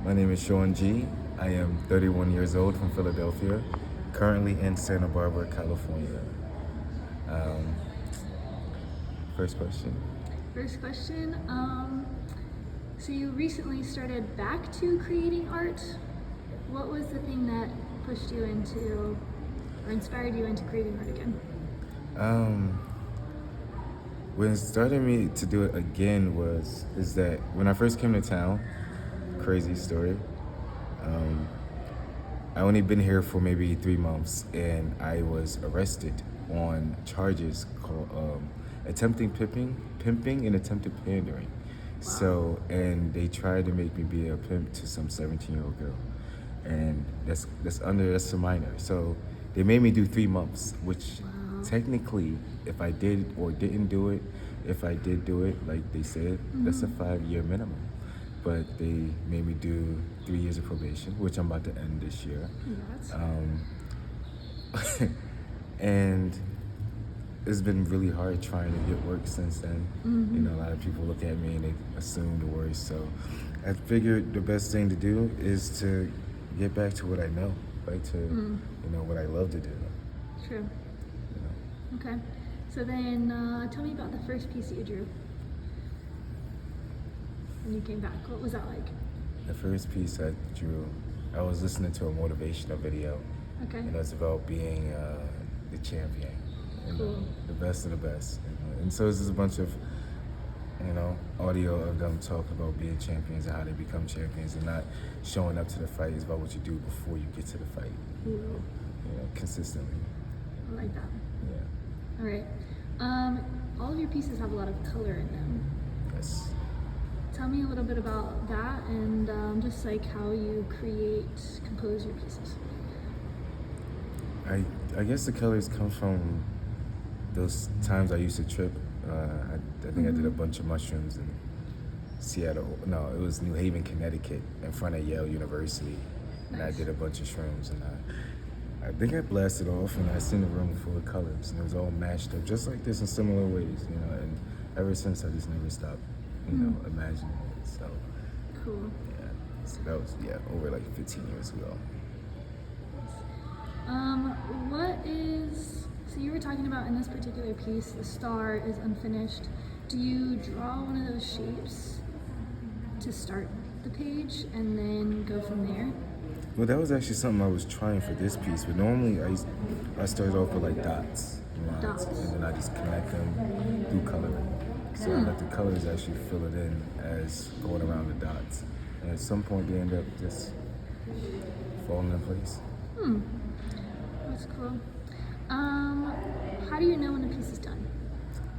My name is Sean G. I am 31 years old from Philadelphia, currently in Santa Barbara, California. Um, First question. First question. So you recently started back to creating art. What was the thing that pushed you into or inspired you into creating art again? What started me to do it again is that when I first came to town, crazy story. I only been here for maybe 3 months, and I was arrested on charges called attempting pimping, and attempted pandering. So, and they tried to make me be a pimp to some 17-year-old girl, and that's a minor. So, they made me do 3 months, which technically, if I did or didn't do it, if I did do it, like they said, that's a 5-year minimum. But they made me do 3 years of probation, which I'm about to end this year. Yes. And it's been really hard trying to get work since then. You know, a lot of people look at me and they assume the worst. So I figured the best thing to do is to get back to what I know, right? To, you know, what I love to do. True. You know. Okay. So then tell me about the first piece that you drew when you came back. What was that like? The first piece I drew, I was listening to a motivational video. Okay. And it's about being the champion. You know, Cool. the best of the best. You know? And so it's just a bunch of, you know, audio of them talking about being champions and how they become champions and not showing up to the fight. It's about what you do before you get to the fight. Cool. You know, consistently. I like that. Yeah. All right. All of your pieces have a lot of color in them. Yes. Tell me a little bit about that and just like how you compose your pieces. I guess the colors come from those times I used to trip. I think I did a bunch of mushrooms in Seattle. No, it was New Haven, Connecticut, in front of Yale University. And I did a bunch of shrooms, and I think I blasted off, and I seen the room full of colors, and it was all matched up, just like this in similar ways, you know. And ever since, I just never stopped, you know, imagining it. So, Cool. yeah. So that was over like 15 years ago. So you were talking about in this particular piece, the star is unfinished. Do you draw one of those shapes to start the page and then go from there? Well, that was actually something I was trying for this piece, but normally I started off with like dots, lines, Dots. and then I just connect them through coloring. So I let the colors actually fill it in as going around the dots. And at some point they end up just falling in place. That's cool. How do you know when a piece is done?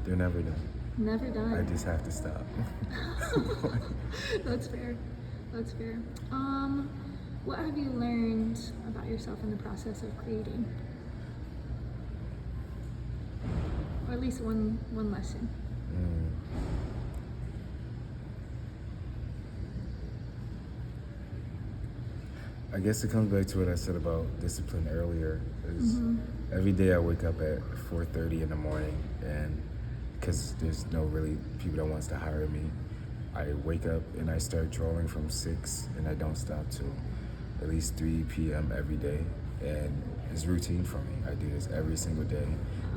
They're never done. Never done. I just have to stop. That's fair. That's fair. What have you learned about yourself in the process of creating? Or at least one lesson. I guess it comes back to what I said about discipline earlier. Is every day I wake up at 4:30 in the morning, and because there's no really people that wants to hire me, I wake up and I start drawing from 6, and I don't stop till at least 3 p.m. every day, and it's routine for me. I do this every single day.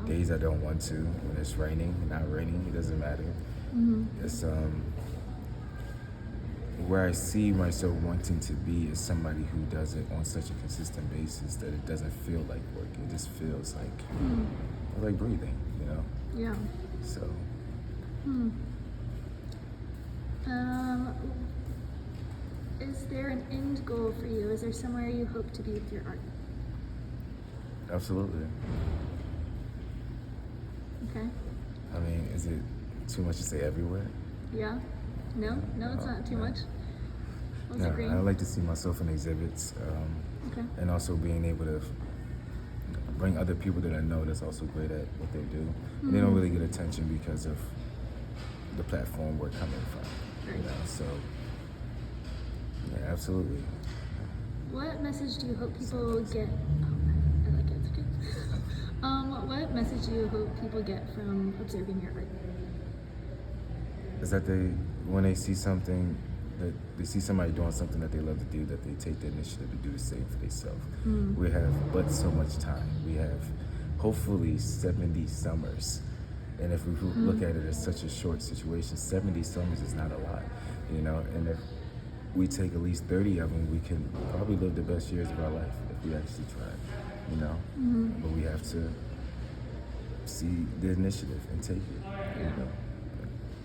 Days I don't want to, when it's raining, not raining, it doesn't matter. It's where I see myself wanting to be is somebody who does it on such a consistent basis that it doesn't feel like work. It just feels like breathing, you know? Yeah. So, Is there an end goal for you? Is there somewhere you hope to be with your art? absolutely. Okay. I mean, is it too much to say everywhere? Yeah? No, it's not too much. What's No, your green? I like to see myself in exhibits, Okay. and also being able to bring other people that I know that's also great at what they do. And they don't really get attention because of the platform we're coming from. Right. You know, so yeah, absolutely. What message do you hope people get? Oh, I like it. It's okay. What message do you hope people get from observing your art? Is that when they see something that they see somebody doing something that they love to do, that they take the initiative to do the same for themselves. We have but so much time. We have hopefully 70 summers. And if we look at it as such a short situation, 70 summers is not a lot, you know. And if we take at least 30 of them, we can probably live the best years of our life if we actually try, you know. But we have to see the initiative and take it, you know.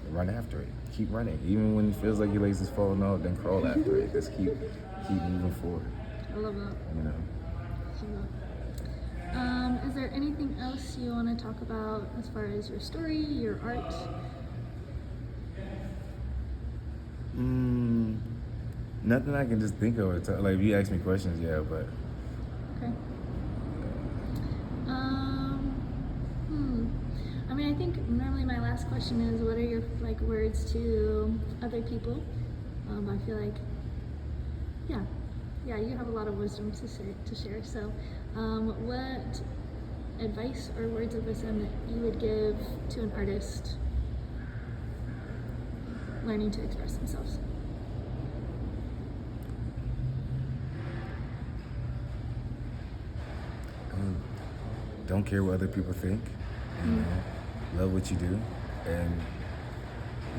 Run after it. Keep running. Even when it feels like your legs is falling off, then crawl after it. Just keep moving forward, I love that. you know. I love that. Is there anything else you want to talk about as far as your story, your art? Nothing I can just think of. Like, if you ask me questions, yeah, but Okay. I mean, I think normally my last question is, what are your like words to other people? I feel like, yeah, you have a lot of wisdom to share. So, what advice or words of wisdom that you would give to an artist learning to express themselves? don't care what other people think. You know, love what you do, and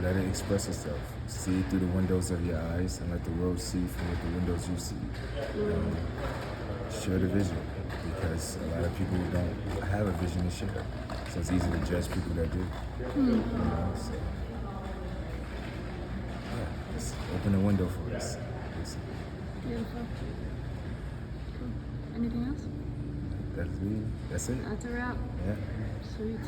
let it express itself. See it through the windows of your eyes, and let the world see from what the windows you see. Share the vision, because a lot of people don't have a vision to share. So it's easy to judge people that do. You know, so yeah, just open the window for us. Basically. Beautiful. Cool. Anything else? That's it. That's a wrap. Yeah. Sweet.